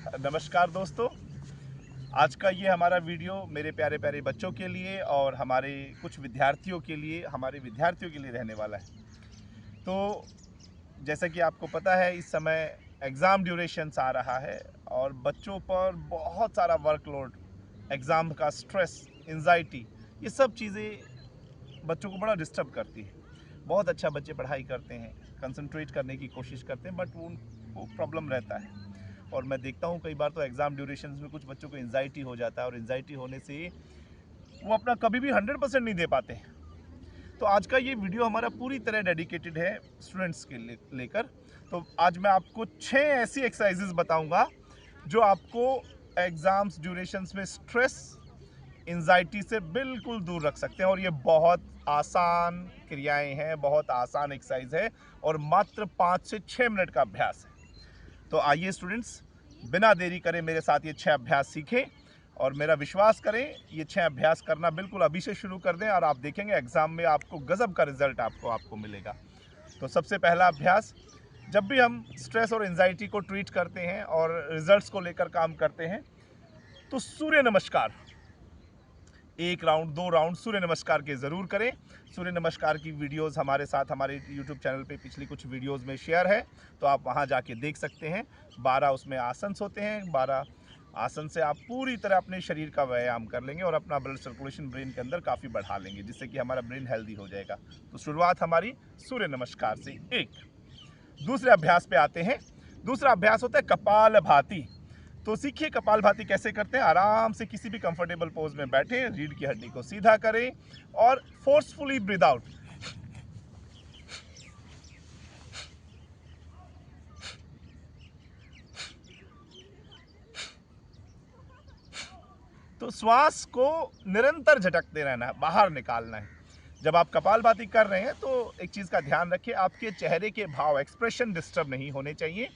नमस्कार दोस्तों। आज का ये हमारा वीडियो मेरे प्यारे प्यारे बच्चों के लिए और हमारे कुछ विद्यार्थियों के लिए रहने वाला है। तो जैसा कि आपको पता है, इस समय एग्ज़ाम ड्यूरेशंस आ रहा है और बच्चों पर बहुत सारा वर्कलोड, एग्ज़ाम का स्ट्रेस, एंजाइटी, ये सब चीज़ें बच्चों को बड़ा डिस्टर्ब करती है। बहुत अच्छा बच्चे पढ़ाई करते हैं, कंसंट्रेट करने की कोशिश करते हैं, बट उनको प्रॉब्लम रहता है। और मैं देखता हूँ कई बार तो एग्ज़ाम ड्यूरेशंस में कुछ बच्चों को एंजाइटी हो जाता है और एंजाइटी होने से वो अपना कभी भी 100% नहीं दे पाते। तो आज का ये वीडियो हमारा पूरी तरह डेडिकेटेड है स्टूडेंट्स के लेकर। तो आज मैं आपको 6 ऐसी एक्सरसाइजेज बताऊंगा जो आपको एग्ज़ाम्स ड्यूरेशंस में स्ट्रेस, एंजाइटी से बिल्कुल दूर रख सकते हैं। और ये बहुत आसान क्रियाएं हैं, बहुत आसान एक्सरसाइज है और मात्र 5 से 6 मिनट का अभ्यास है। तो आइए स्टूडेंट्स, बिना देरी करे मेरे साथ ये 6 अभ्यास सीखें और मेरा विश्वास करें, ये 6 अभ्यास करना बिल्कुल अभी से शुरू कर दें और आप देखेंगे एग्ज़ाम में आपको गजब का रिजल्ट आपको मिलेगा। तो सबसे पहला अभ्यास, जब भी हम स्ट्रेस और एंजाइटी को ट्रीट करते हैं और रिजल्ट्स को लेकर काम करते हैं, तो सूर्य नमस्कार 1 राउंड 2 राउंड सूर्य नमस्कार के ज़रूर करें। सूर्य नमस्कार की वीडियोस हमारे साथ हमारे यूट्यूब चैनल पे पिछली कुछ वीडियोस में शेयर है, तो आप वहां जाके देख सकते हैं। 12 उसमें आसन होते हैं। 12 आसन से आप पूरी तरह अपने शरीर का व्यायाम कर लेंगे और अपना ब्लड सर्कुलेशन ब्रेन के अंदर काफ़ी बढ़ा लेंगे, जिससे कि हमारा ब्रेन हेल्दी हो जाएगा। तो शुरुआत हमारी सूर्य नमस्कार से। एक दूसरे अभ्यास पे आते हैं। दूसरा अभ्यास होता है कपाल भाती। तो सीखिए कपाल भाती कैसे करते हैं। आराम से किसी भी कंफर्टेबल पोज में बैठे, रीढ़ की हड्डी को सीधा करें और फोर्सफुली ब्रीथ आउट। तो श्वास को निरंतर झटकते रहना है, बाहर निकालना है। जब आप कपालभाति कर रहे हैं तो एक चीज का ध्यान रखिए, आपके चेहरे के भाव, एक्सप्रेशन डिस्टर्ब नहीं होने चाहिए।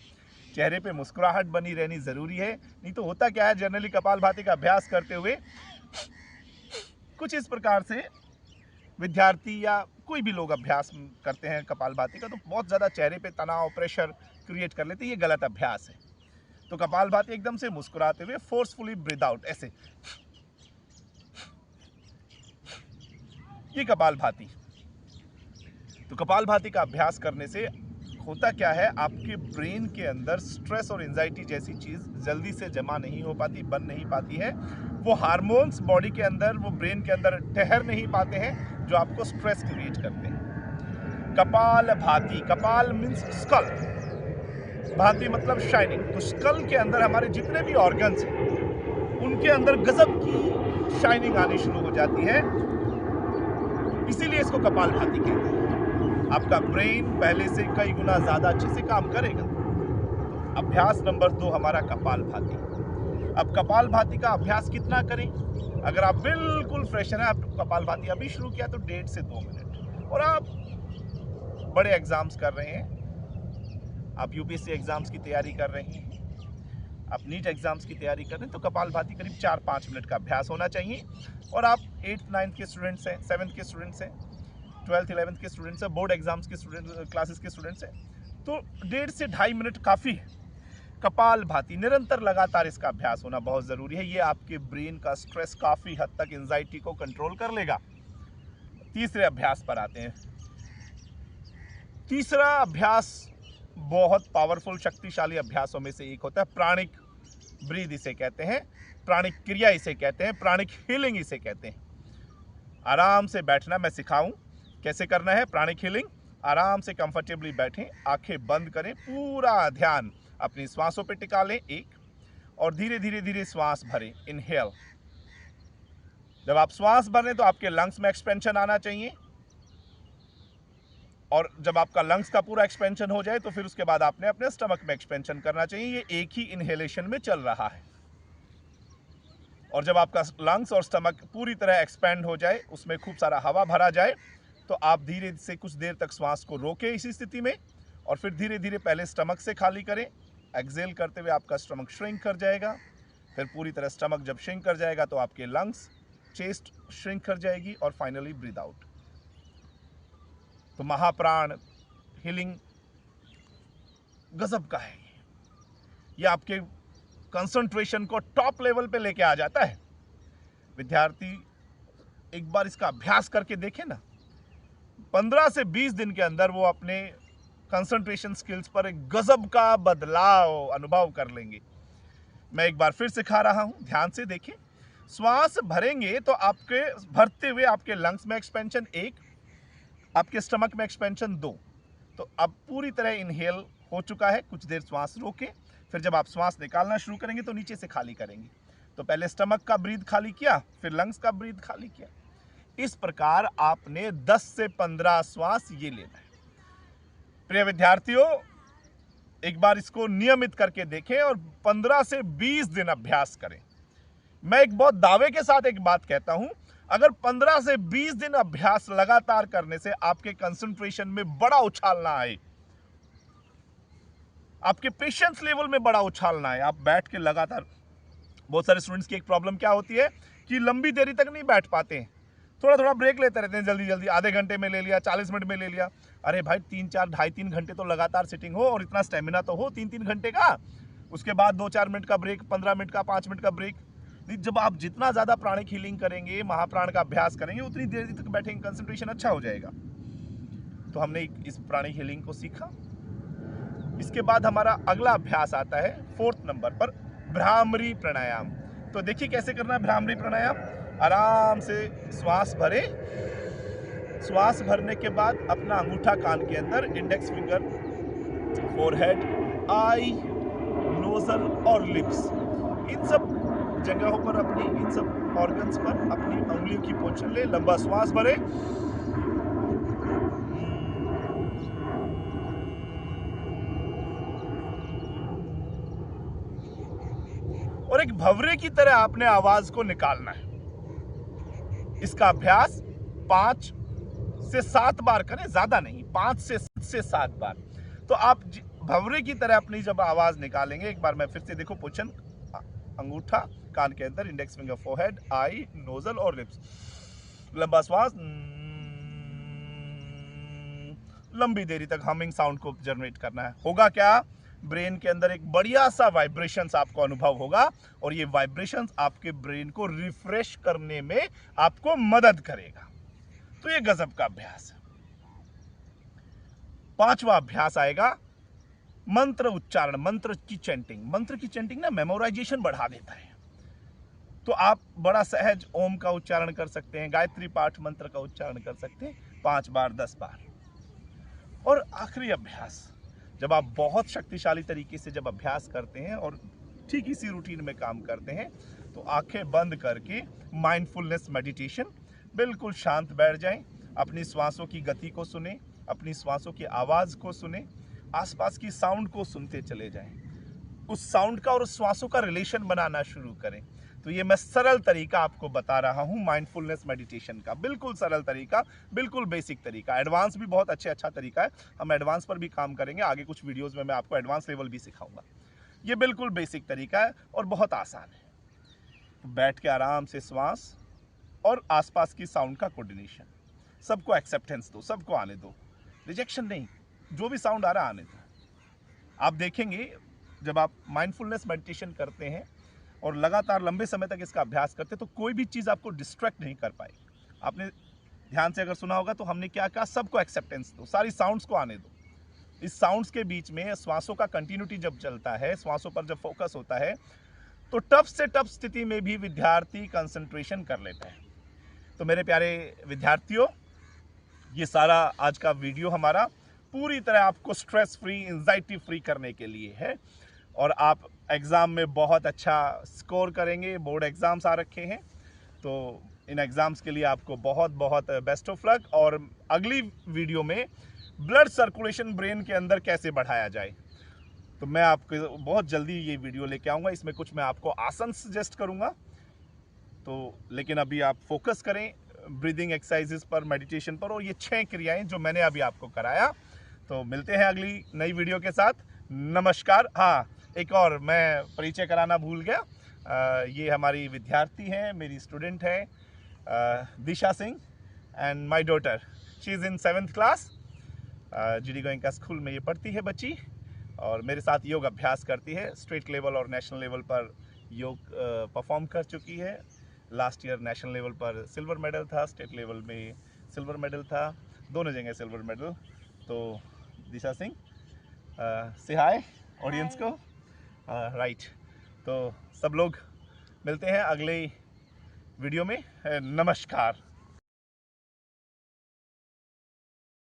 चेहरे पे मुस्कुराहट बनी रहनी जरूरी है। नहीं तो होता क्या है, जनरली कपालभाति का अभ्यास करते हुए कुछ इस प्रकार से विद्यार्थी या कोई भी लोग अभ्यास करते हैं कपालभाति का, तो बहुत ज़्यादा चेहरे पे तनाव, प्रेशर क्रिएट कर लेते हैं। ये गलत अभ्यास है। तो कपालभाति एकदम से मुस्कुराते हुए फोर्सफुली ब्रीथ आउट, ऐसे, ये कपालभाति। तो कपालभाति का अभ्यास करने से होता क्या है, आपके ब्रेन के अंदर स्ट्रेस और एंजाइटी जैसी चीज़ जल्दी से जमा नहीं हो पाती, बन नहीं पाती है। वो हार्मोन्स बॉडी के अंदर, वो ब्रेन के अंदर ठहर नहीं पाते हैं, जो आपको स्ट्रेस क्रिएट करते हैं। कपाल भाती, कपाल मीन्स स्कल, भाती मतलब शाइनिंग। तो स्कल के अंदर हमारे जितने भी ऑर्गन्स हैं, उनके अंदर गजब की शाइनिंग आनी शुरू हो जाती है। इसीलिए इसको कपाल भाती कहते हैं। आपका ब्रेन पहले से कई गुना ज्यादा अच्छे से काम करेगा। तो अभ्यास नंबर 2 हमारा कपाल भाती। अब कपाल भाती का अभ्यास कितना करें? अगर आप बिल्कुल फ्रेशर हैं, आप कपाल भाती अभी शुरू किया, तो 1.5 से 2 मिनट। और आप बड़े एग्जाम्स कर रहे हैं, आप यूपीएससी एग्जाम्स की तैयारी कर रहे हैं, आप नीट एग्जाम्स की तैयारी कर रहे हैं, तो कपाल भाती करीब 4-5 मिनट का अभ्यास होना चाहिए। और आप 8th 9th के स्टूडेंट्स हैं, 7th के स्टूडेंट्स हैं, 12th 11th के स्टूडेंट्स हैं, बोर्ड एग्जाम्स के स्टूडेंट क्लासेस के स्टूडेंट्स हैं, तो 1.5 से 2.5 मिनट काफ़ी है। कपाल भाती निरंतर लगातार इसका अभ्यास होना बहुत ज़रूरी है। ये आपके ब्रेन का स्ट्रेस काफ़ी हद तक एंजाइटी को कंट्रोल कर लेगा। तीसरे अभ्यास पर आते हैं। तीसरा अभ्यास बहुत पावरफुल, शक्तिशाली अभ्यासों में से एक होता है प्राणिक ब्रीद, इसे कहते हैं, प्राणिक क्रिया इसे कहते हैं, प्राणिक हीलिंग इसे कहते हैं। आराम से बैठना, मैं सिखाऊं कैसे करना है प्राणिक हीलिंग। आराम से कंफर्टेबली बैठें, आंखें बंद करें, पूरा ध्यान अपनी श्वासों पे टिका लें, एक, और धीरे धीरे धीरे श्वास भरें, इनहेल। जब आप श्वास भर रहे हैं तो आपके लंग्स में एक्सपेंशन आना चाहिए, और जब आपका लंग्स का पूरा एक्सपेंशन हो जाए तो फिर उसके बाद आपने अपने स्टमक में एक्सपेंशन करना चाहिए। ये एक ही इनहेलेशन में चल रहा है। और जब आपका लंग्स और स्टमक पूरी तरह एक्सपेंड हो जाए, उसमें खूब सारा हवा भरा जाए, तो आप धीरे से कुछ देर तक श्वास को रोकें इसी स्थिति में, और फिर धीरे धीरे पहले स्टमक से खाली करें। एक्सेल करते हुए आपका स्टमक श्रिंक कर जाएगा। फिर पूरी तरह स्टमक जब श्रिंक कर जाएगा तो आपके लंग्स, चेस्ट श्रिंक कर जाएगी, और फाइनली ब्रीथ आउट। तो महाप्राण हीलिंग गजब का है। ये आपके कंसंट्रेशन को टॉप लेवल पे लेके आ जाता है। विद्यार्थी एक बार इसका अभ्यास करके देखें ना, 15 से 20 दिन के अंदर वो अपने कंसंट्रेशन स्किल्स पर एक गजब का बदलाव अनुभव कर लेंगे। मैं एक बार फिर सिखा रहा हूं, ध्यान से देखें। श्वास भरेंगे तो आपके भरते हुए आपके लंग्स में एक्सपेंशन 1, आपके स्टमक में एक्सपेंशन 2। तो अब पूरी तरह इनहेल हो चुका है। कुछ देर श्वास रोके, फिर जब आप श्वास निकालना शुरू करेंगे तो नीचे से खाली करेंगे। तो पहले स्टमक का ब्रीथ खाली किया, फिर लंग्स का ब्रीथ खाली किया। इस प्रकार आपने 10 से 15 श्वास ये लेना है। प्रिय विद्यार्थियों, एक बार इसको नियमित करके देखें और 15 से 20 दिन अभ्यास करें। मैं एक बहुत दावे के साथ एक बात कहता हूं, अगर 15 से 20 दिन अभ्यास लगातार करने से आपके कंसंट्रेशन में बड़ा उछाल ना आए, आपके पेशेंस लेवल में बड़ा उछाल ना आए, आप बैठ के लगातार, बहुत सारे स्टूडेंट्स की एक प्रॉब्लम क्या होती है कि लंबी देरी तक नहीं बैठ पाते हैं, थोड़ा थोड़ा ब्रेक लेते रहते हैं, जल्दी जल्दी आधे घंटे में ले लिया, 40 मिनट में ले लिया। अरे भाई 3-4-2.5-3 घंटे तो लगातार सिटिंग हो और इतना स्टेमिना तो हो 3-3 घंटे का। उसके बाद 2-4 मिनट का ब्रेक, 15 मिनट का, 5 मिनट का ब्रेक। जब आप जितना ज़्यादा प्राणिक हीलिंग करेंगे, महाप्राण का अभ्यास करेंगे, उतनी देर तक बैठेंगे, कंसंट्रेशन अच्छा हो जाएगा। तो हमने इस प्राणिक हीलिंग को सीखा। इसके बाद हमारा अगला अभ्यास आता है 4th नंबर पर, भ्रामरी प्राणायाम। तो देखिए कैसे करना है भ्रामरी प्राणायाम। आराम से श्वास भरे, श्वास भरने के बाद अपना अंगूठा कान के अंदर, इंडेक्स फिंगर फोरहेड, आई, नोजल और लिप्स, इन सब जगहों पर अपनी, इन सब ऑर्गन्स पर अपनी उंगलियों की पोजीशन ले। लंबा श्वास भरे और एक भंवरे की तरह आपने आवाज को निकालना है। इसका अभ्यास 5 से 7 बार करें, ज्यादा नहीं, 5 से 7 बार। तो आप भंवरे की तरह अपनी जब आवाज निकालेंगे, एक बार मैं फिर से देखो पोजीशन, अंगूठा कान के अंदर, इंडेक्स फिंगर फोरहेड, आई, नोजल और लिप्स, लंबा श्वास, लंबी देरी तक हमिंग साउंड को जनरेट करना है। होगा क्या, ब्रेन के अंदर एक बढ़िया सा वाइब्रेशंस आपको अनुभव होगा और ये वाइब्रेशंस आपके ब्रेन को रिफ्रेश करने में आपको मदद करेगा। तो ये गजब का अभ्यास है। 5वां अभ्यास आएगा मंत्र उच्चारण, मंत्र की चैंटिंग। मंत्र की चैंटिंग ना मेमोराइजेशन बढ़ा देता है। तो आप बड़ा सहज ओम का उच्चारण कर सकते हैं, गायत्री पाठ मंत्र का उच्चारण कर सकते हैं 5 बार, 10 बार। और आखिरी अभ्यास, जब आप बहुत शक्तिशाली तरीके से जब अभ्यास करते हैं और ठीक इसी रूटीन में काम करते हैं, तो आंखें बंद करके माइंडफुलनेस मेडिटेशन, बिल्कुल शांत बैठ जाएं, अपनी श्वासों की गति को सुने, अपनी श्वासों की आवाज को सुने, आसपास की साउंड को सुनते चले जाएं, उस साउंड का और उस श्वासों का रिलेशन बनाना शुरू करें। तो ये मैं सरल तरीका आपको बता रहा हूं माइंडफुलनेस मेडिटेशन का, बिल्कुल सरल तरीका, बिल्कुल बेसिक तरीका। एडवांस भी बहुत अच्छा तरीका है, हम एडवांस पर भी काम करेंगे आगे कुछ वीडियोस में, मैं आपको एडवांस लेवल भी सिखाऊंगा। ये बिल्कुल बेसिक तरीका है और बहुत आसान है। तो बैठ के आराम से श्वास और आसपास की साउंड का कोऑर्डिनेशन, सबको एक्सेप्टेंस दो, सबको आने दो, रिजेक्शन नहीं, जो भी साउंड आ रहा आने दो। आप देखेंगे जब आप माइंडफुलनेस मेडिटेशन करते हैं और लगातार लंबे समय तक इसका अभ्यास करते हैं, तो कोई भी चीज़ आपको डिस्ट्रैक्ट नहीं कर पाएगी। आपने ध्यान से अगर सुना होगा तो हमने क्या कहा, सबको एक्सेप्टेंस दो, सारी साउंड्स को आने दो। इस साउंड्स के बीच में श्वासों का कंटिन्यूटी जब चलता है, श्वासों पर जब फोकस होता है, तो टफ से टफ स्थिति में भी विद्यार्थी कंसंट्रेशन कर लेता है। तो मेरे प्यारे विद्यार्थियों, ये सारा आज का वीडियो हमारा पूरी तरह आपको स्ट्रेस फ्री, एंजाइटी फ्री करने के लिए है और आप एग्ज़ाम में बहुत अच्छा स्कोर करेंगे। बोर्ड एग्ज़ाम्स आ रखे हैं, तो इन एग्ज़ाम्स के लिए आपको बहुत बहुत बेस्ट ऑफ लक। और अगली वीडियो में ब्लड सर्कुलेशन ब्रेन के अंदर कैसे बढ़ाया जाए, तो मैं आपको बहुत जल्दी ये वीडियो लेके आऊँगा। इसमें कुछ मैं आपको आसन सजेस्ट करूँगा, तो लेकिन अभी आप फोकस करें ब्रीदिंग एक्सरसाइजेस पर, मेडिटेशन पर, और ये 6 क्रियाएं जो मैंने अभी आपको कराया। तो मिलते हैं अगली नई वीडियो के साथ। नमस्कार। हाँ, एक और मैं परिचय कराना भूल गया, ये हमारी विद्यार्थी हैं, मेरी स्टूडेंट है Disha Singh, and my daughter, she is in 7th class, GD Goenka school में ये पढ़ती है बच्ची, और मेरे साथ योग अभ्यास करती है। स्टेट लेवल और नेशनल लेवल पर योग परफॉर्म कर चुकी है। लास्ट ईयर नेशनल लेवल पर सिल्वर मेडल था, स्टेट लेवल में सिल्वर मेडल था, दोनों जगह सिल्वर मेडल। तो दिशा सिंह से हाय ऑडियंस को। राइट, तो सब लोग मिलते हैं अगले वीडियो में। नमस्कार।